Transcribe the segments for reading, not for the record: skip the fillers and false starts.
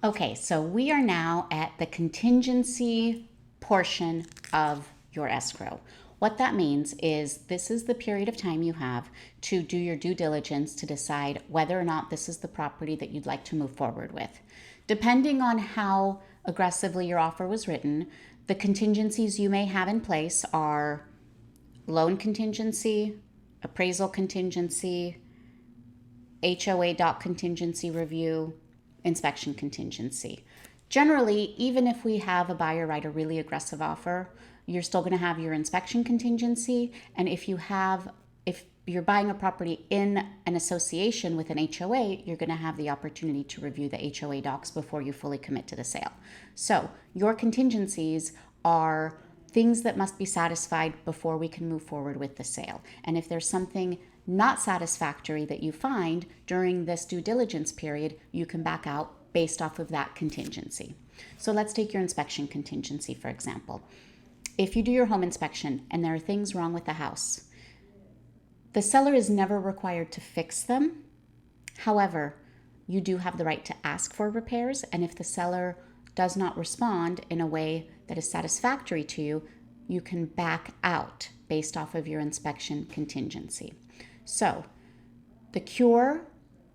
Okay, so we are now at the contingency portion of your escrow. What that means is this is the period of time you have to do your due diligence to decide whether or not this is the property that you'd like to move forward with. Depending on how aggressively your offer was written, the contingencies you may have in place are loan contingency, appraisal contingency, HOA doc contingency review, inspection contingency. Generally, even if we have a buyer write a really aggressive offer, you're still going to have your inspection contingency. And if you're buying a property in an association with an HOA, you're going to have the opportunity to review the HOA docs before you fully commit to the sale. So your contingencies are things that must be satisfied before we can move forward with the sale. And if there's something not satisfactory that you find during this due diligence period, you can back out based off of that contingency. So let's take your inspection contingency, for example. If you do your home inspection and there are things wrong with the house, the seller is never required to fix them. However, you do have the right to ask for repairs, and if the seller does not respond in a way that is satisfactory to you, you can back out based off of your inspection contingency. So the cure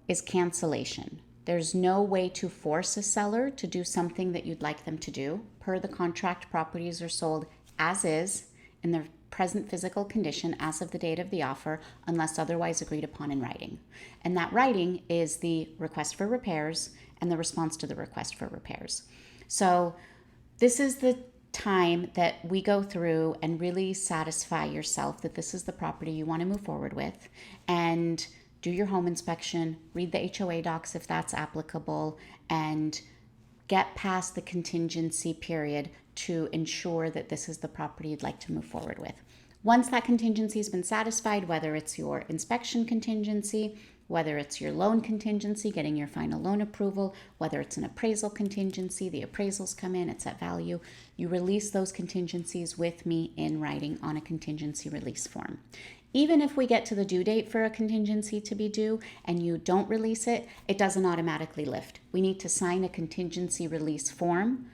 is cancellation. There's no way to force a seller to do something that you'd like them to do. Per the contract, properties are sold as is in their present physical condition as of the date of the offer, unless otherwise agreed upon in writing. And that writing is the request for repairs and the response to the request for repairs. So this is the time that we go through and really satisfy yourself that this is the property you want to move forward with, and do your home inspection, read the HOA docs if that's applicable, and get past the contingency period to ensure that this is the property you'd like to move forward with. Once that contingency has been satisfied, whether it's your inspection contingency, whether it's your loan contingency, getting your final loan approval, whether it's an appraisal contingency, the appraisals come in, it's at value, you release those contingencies with me in writing on a contingency release form. Even if we get to the due date for a contingency to be due and you don't release it, it doesn't automatically lift. We need to sign a contingency release form.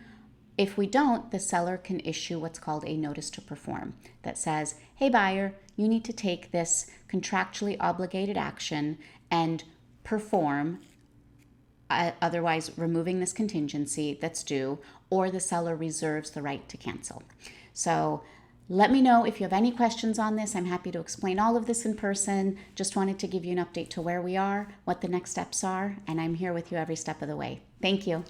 If we don't, the seller can issue what's called a notice to perform that says, hey buyer, you need to take this contractually obligated action and perform, otherwise removing this contingency that's due, or the seller reserves the right to cancel. So let me know if you have any questions on this. I'm happy to explain all of this in person. Just wanted to give you an update to where we are, what the next steps are, and I'm here with you every step of the way. Thank you.